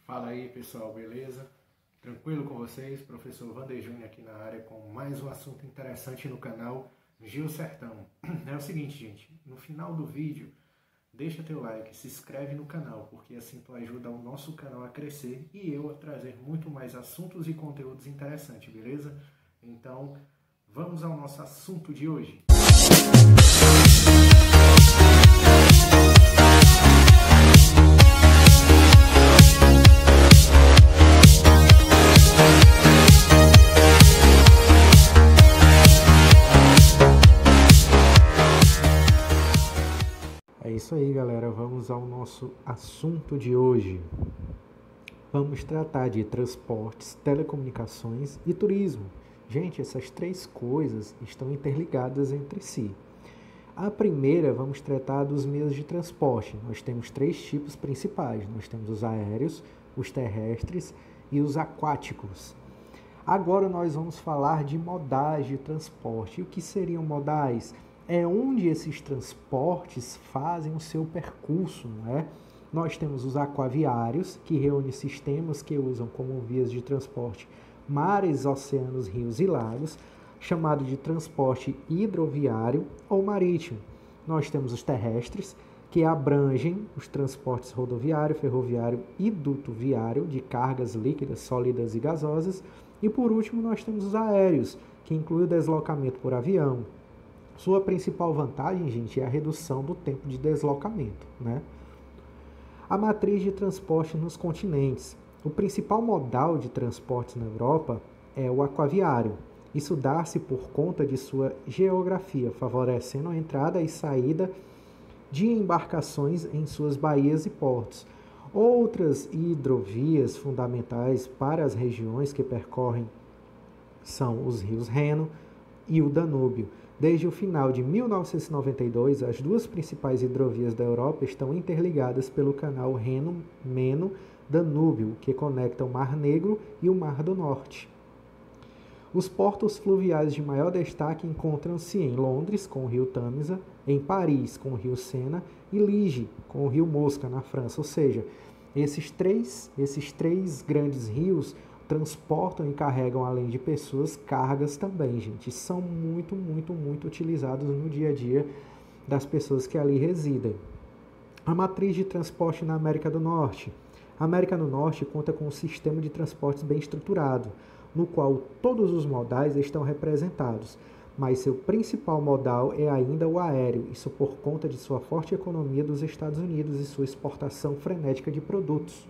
Fala aí pessoal, beleza? Tranquilo com vocês? Professor Wander Júnior aqui na área com mais um assunto interessante no canal Gil Sertão. É o seguinte, gente, no final do vídeo deixa teu like, se inscreve no canal, porque assim tu ajuda o nosso canal a crescer e eu a trazer muito mais assuntos e conteúdos interessantes, beleza? Então vamos ao nosso assunto de hoje. É isso aí, galera. Vamos ao nosso assunto de hoje. Vamos tratar de transportes, telecomunicações e turismo. Gente, essas três coisas estão interligadas entre si. A primeira, vamos tratar dos meios de transporte. Nós temos três tipos principais. Nós temos os aéreos, os terrestres e os aquáticos. Agora nós vamos falar de modais de transporte. E o que seriam modais? É onde esses transportes fazem o seu percurso, não é? Nós temos os aquaviários, que reúnem sistemas que usam como vias de transporte mares, oceanos, rios e lagos, chamado de transporte hidroviário ou marítimo. Nós temos os terrestres, que abrangem os transportes rodoviário, ferroviário e dutoviário de cargas líquidas, sólidas e gasosas. E por último, nós temos os aéreos, que inclui o deslocamento por avião. Sua principal vantagem, gente, é a redução do tempo de deslocamento, né? A matriz de transporte nos continentes. O principal modal de transportes na Europa é o aquaviário. Isso dá-se por conta de sua geografia, favorecendo a entrada e saída de embarcações em suas baías e portos. Outras hidrovias fundamentais para as regiões que percorrem são os rios Reno e o Danúbio. Desde o final de 1992, as duas principais hidrovias da Europa estão interligadas pelo canal Reno-Meno-Danúbio, que conecta o Mar Negro e o Mar do Norte. Os portos fluviais de maior destaque encontram-se em Londres, com o rio Tamisa, em Paris, com o rio Sena, e Liege, com o rio Mosca, na França. Ou seja, esses três grandes rios transportam e carregam, além de pessoas, cargas também, gente. São muito utilizados no dia a dia das pessoas que ali residem. A matriz de transporte na América do Norte. A América do Norte conta com um sistema de transportes bem estruturado, no qual todos os modais estão representados, mas seu principal modal é ainda o aéreo, isso por conta de sua forte economia dos Estados Unidos e sua exportação frenética de produtos.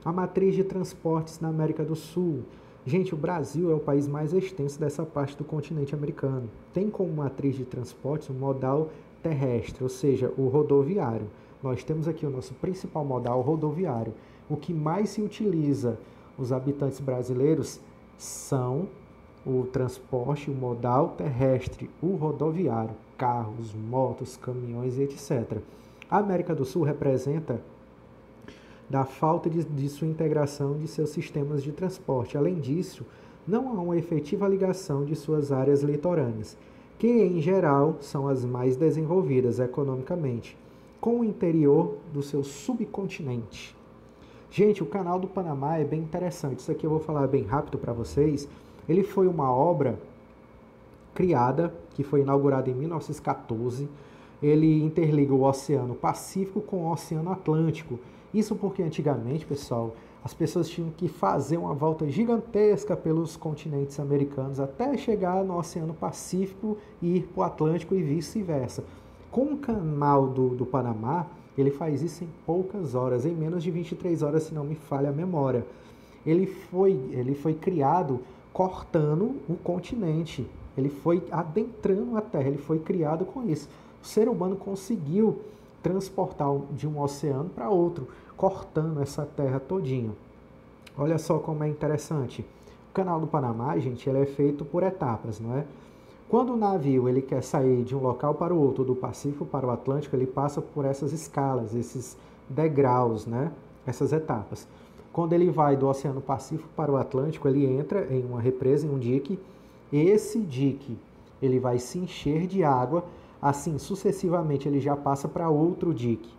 A matriz de transportes na América do Sul. Gente, o Brasil é o país mais extenso dessa parte do continente americano. Tem como matriz de transportes um modal terrestre, ou seja, o rodoviário. Nós temos aqui o nosso principal modal rodoviário. O que mais se utiliza os habitantes brasileiros são o transporte, o modal terrestre, o rodoviário, carros, motos, caminhões, etc. A América do Sul representa da falta de sua integração de seus sistemas de transporte. Além disso, não há uma efetiva ligação de suas áreas litorâneas, que em geral são as mais desenvolvidas economicamente, com o interior do seu subcontinente. Gente, o Canal do Panamá é bem interessante. Isso aqui eu vou falar bem rápido para vocês. Ele foi uma obra criada, que foi inaugurada em 1914. Ele interliga o Oceano Pacífico com o Oceano Atlântico. Isso porque antigamente, pessoal, as pessoas tinham que fazer uma volta gigantesca pelos continentes americanos até chegar no Oceano Pacífico e ir para o Atlântico e vice-versa. Com o Canal do Panamá, ele faz isso em poucas horas, em menos de 23 horas, se não me falha a memória. Ele foi criado cortando o continente, ele foi adentrando a Terra, ele foi criado com isso. O ser humano conseguiu transportar de um oceano para outro, cortando essa terra todinha. Olha só como é interessante. O Canal do Panamá, gente, ele é feito por etapas, não é? Quando o navio ele quer sair de um local para o outro, do Pacífico para o Atlântico, ele passa por essas escalas, esses degraus, né? Essas etapas. Quando ele vai do Oceano Pacífico para o Atlântico, ele entra em uma represa, em um dique. Esse dique ele vai se encher de água. Assim, sucessivamente, ele já passa para outro dique.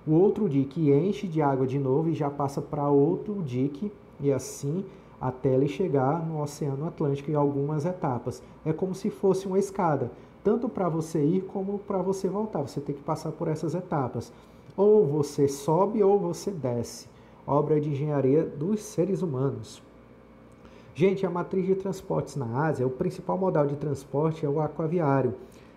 O outro dique enche de água de novo e já passa para outro dique, e assim até ele chegar no Oceano Atlântico em algumas etapas. É como se fosse uma escada, tanto para você ir como para você voltar. Você tem que passar por essas etapas. Ou você sobe ou você desce. Obra de engenharia dos seres humanos. Gente, a matriz de transportes na Ásia, o principal modal de transporte é o aquaviário.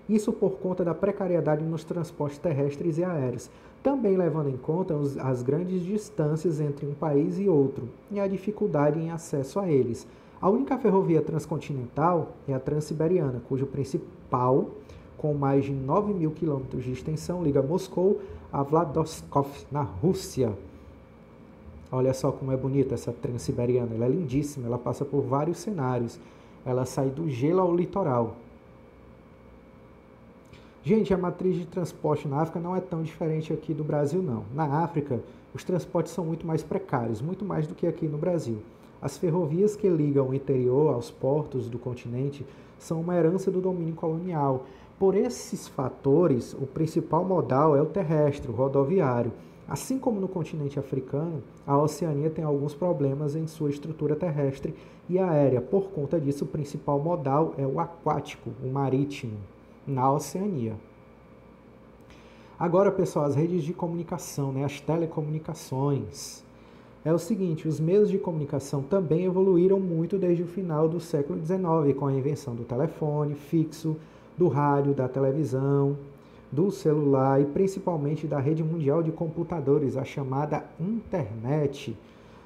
Isso por conta da precariedade nos transportes terrestres e aéreos, também levando em conta as grandes distâncias entre um país e outro e a dificuldade em acesso a eles. A única ferrovia transcontinental é a Transiberiana, cujo principal, com mais de 9.000 quilômetros de extensão, liga Moscou a Vladivostok, na Rússia. Olha só como é bonita essa Transiberiana, ela é lindíssima, ela passa por vários cenários. Ela sai do gelo ao litoral. Gente, a matriz de transporte na África não é tão diferente aqui do Brasil, não. Na África, os transportes são muito mais precários, muito mais do que aqui no Brasil. As ferrovias que ligam o interior aos portos do continente são uma herança do domínio colonial. Por esses fatores, o principal modal é o terrestre, o rodoviário. Assim como no continente africano, a Oceania tem alguns problemas em sua estrutura terrestre e aérea. Por conta disso, o principal modal é o aquático, o marítimo, na Oceania. Agora, pessoal, as redes de comunicação, as telecomunicações. É o seguinte, os meios de comunicação também evoluíram muito desde o final do século XIX, com a invenção do telefone fixo, do rádio, da televisão, do celular e principalmente da rede mundial de computadores, a chamada internet.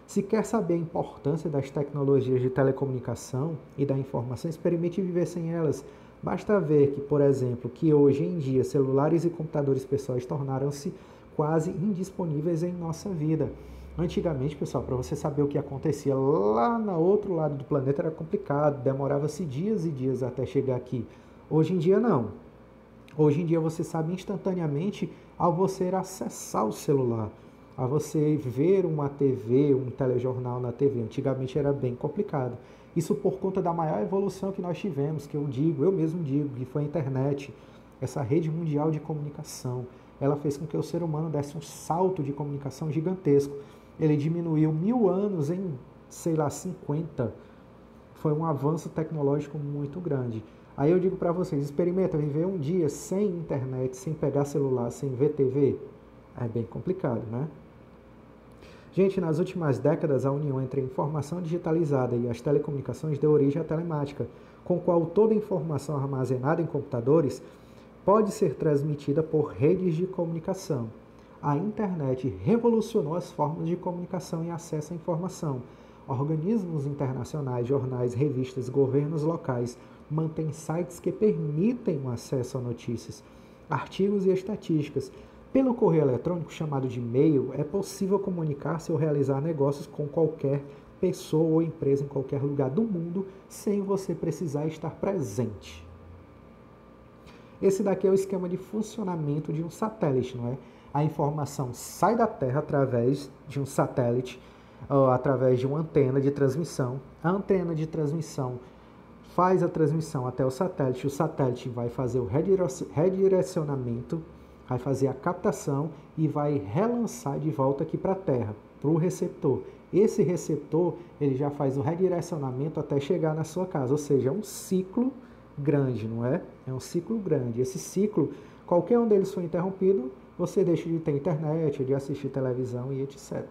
Se quer saber a importância das tecnologias de telecomunicação e da informação, experimente viver sem elas. Basta ver que, por exemplo, que hoje em dia celulares e computadores pessoais tornaram-se quase indisponíveis em nossa vida. Antigamente, pessoal, para você saber o que acontecia lá no outro lado do planeta era complicado, demorava-se dias e dias até chegar aqui. Hoje em dia não. Hoje em dia você sabe instantaneamente ao você acessar o celular, a você ver uma TV, um telejornal na TV. Antigamente era bem complicado. Isso por conta da maior evolução que nós tivemos, que eu mesmo digo, que foi a internet, essa rede mundial de comunicação. Ela fez com que o ser humano desse um salto de comunicação gigantesco. Ele diminuiu 1000 anos em, 50. Foi um avanço tecnológico muito grande. Aí eu digo para vocês, experimenta viver um dia sem internet, sem pegar celular, sem ver TV. É bem complicado, né? Gente, nas últimas décadas, a união entre a informação digitalizada e as telecomunicações deu origem à telemática, com qual toda informação armazenada em computadores pode ser transmitida por redes de comunicação. A internet revolucionou as formas de comunicação e acesso à informação. Organismos internacionais, jornais, revistas, governos locais mantêm sites que permitem o acesso a notícias, artigos e estatísticas. Pelo correio eletrônico, chamado de e-mail, é possível comunicar-se ou realizar negócios com qualquer pessoa ou empresa em qualquer lugar do mundo sem você precisar estar presente. Esse daqui é o esquema de funcionamento de um satélite, não é? A informação sai da Terra através de um satélite, através de uma antena de transmissão. A antena de transmissão faz a transmissão até o satélite vai fazer o redirecionamento, vai fazer a captação e vai relançar de volta aqui para a Terra, para o receptor. Esse receptor, ele já faz o redirecionamento até chegar na sua casa, ou seja, é um ciclo grande, não é? É um ciclo grande. Esse ciclo, qualquer um deles for interrompido, você deixa de ter internet, de assistir televisão e etc.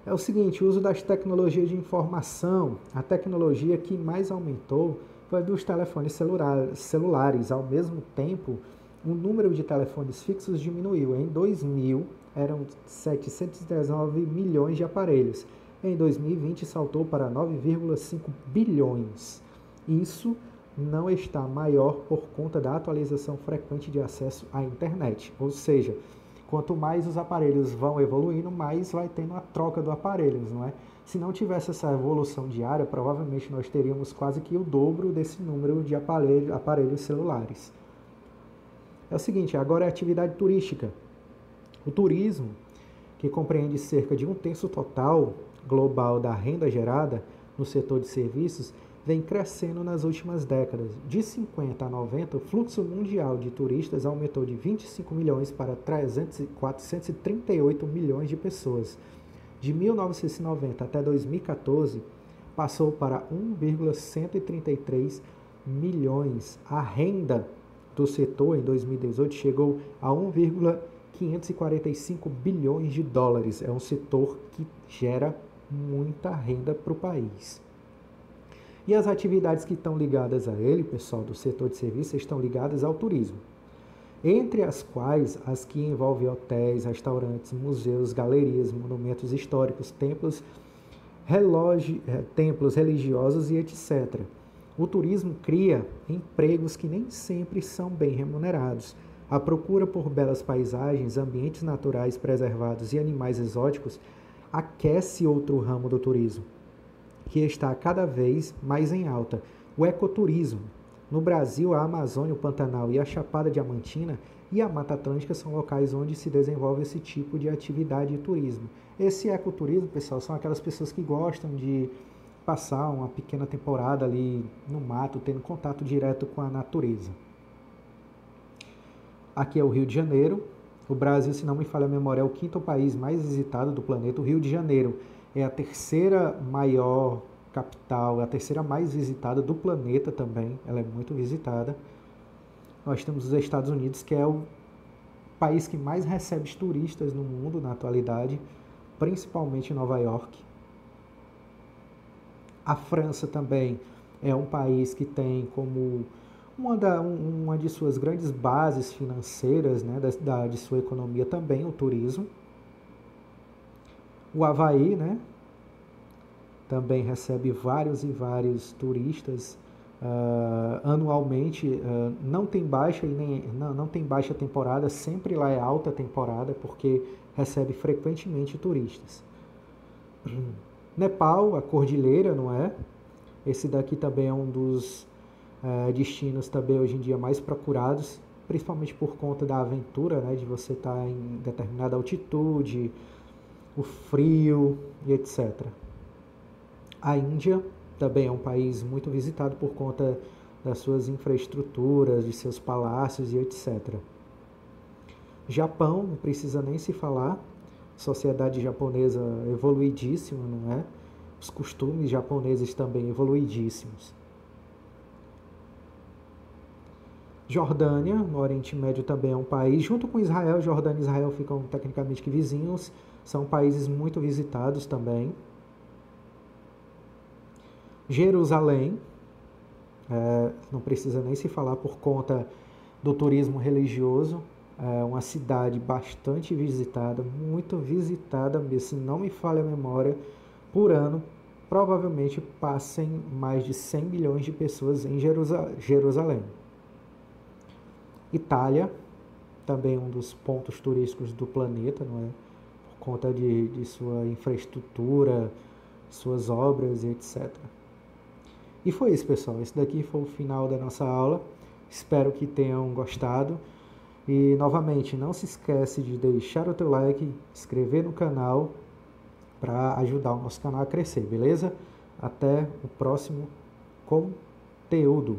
É o seguinte, o uso das tecnologias de informação, a tecnologia que mais aumentou foi dos telefones celulares. Ao mesmo tempo, o número de telefones fixos diminuiu. Em 2000, eram 719 milhões de aparelhos. Em 2020, saltou para 9,5 bilhões. Isso não está maior por conta da atualização frequente de acesso à internet. Ou seja, quanto mais os aparelhos vão evoluindo, mais vai tendo a troca do aparelho, não é? Se não tivesse essa evolução diária, provavelmente nós teríamos quase que o dobro desse número de aparelhos celulares. É o seguinte, agora é a atividade turística. O turismo, que compreende cerca de 1/3 total global da renda gerada no setor de serviços, vem crescendo nas últimas décadas. De 50 a 90, o fluxo mundial de turistas aumentou de 25 milhões para 438 milhões de pessoas. De 1990 até 2014, passou para 1,133 milhões. A renda do setor em 2018 chegou a 1,545 bilhões de dólares. É um setor que gera muita renda para o país. E as atividades que estão ligadas a ele, pessoal, do setor de serviços, estão ligadas ao turismo. Entre as quais as que envolvem hotéis, restaurantes, museus, galerias, monumentos históricos, templos religiosos e etc. O turismo cria empregos que nem sempre são bem remunerados. A procura por belas paisagens, ambientes naturais preservados e animais exóticos aquece outro ramo do turismo, que está cada vez mais em alta, o ecoturismo. No Brasil, a Amazônia, o Pantanal e a Chapada Diamantina e a Mata Atlântica são locais onde se desenvolve esse tipo de atividade de turismo. Esse ecoturismo, pessoal, são aquelas pessoas que gostam de passar uma pequena temporada ali no mato, tendo contato direto com a natureza. Aqui é o Rio de Janeiro. O Brasil, se não me falha a memória, é o 5º país mais visitado do planeta. O Rio de Janeiro é a 3ª maior capital, é a 3ª mais visitada do planeta também. Ela é muito visitada. Nós temos os Estados Unidos, que é o país que mais recebe turistas no mundo na atualidade, principalmente Nova York. A França também é um país que tem como uma de suas grandes bases financeiras, né, de sua economia também o turismo. O Havaí, né, também recebe vários e vários turistas anualmente. Não tem baixa não tem baixa temporada, sempre lá é alta temporada, porque recebe frequentemente turistas. Nepal, a cordilheira, não é? Esse daqui também é um dos destinos também hoje em dia mais procurados, principalmente por conta da aventura, né, de você estar em determinada altitude, o frio e etc. A Índia também é um país muito visitado por conta das suas infraestruturas, de seus palácios e etc. Japão, não precisa nem se falar, sociedade japonesa evoluidíssima, não é? Os costumes japoneses também evoluidíssimos. Jordânia, no Oriente Médio, também é um país, junto com Israel. Jordânia e Israel ficam tecnicamente que vizinhos, são países muito visitados também. Jerusalém, não precisa nem se falar por conta do turismo religioso, é uma cidade bastante visitada, muito visitada, se não me falha a memória, por ano, provavelmente passem mais de 100 milhões de pessoas em Jerusalém. Itália, também um dos pontos turísticos do planeta, não é? Por conta de sua infraestrutura, suas obras e etc. E foi isso, pessoal. Esse daqui foi o final da nossa aula. Espero que tenham gostado. E, novamente, não se esquece de deixar o teu like, inscrever no canal para ajudar o nosso canal a crescer, beleza? Até o próximo conteúdo.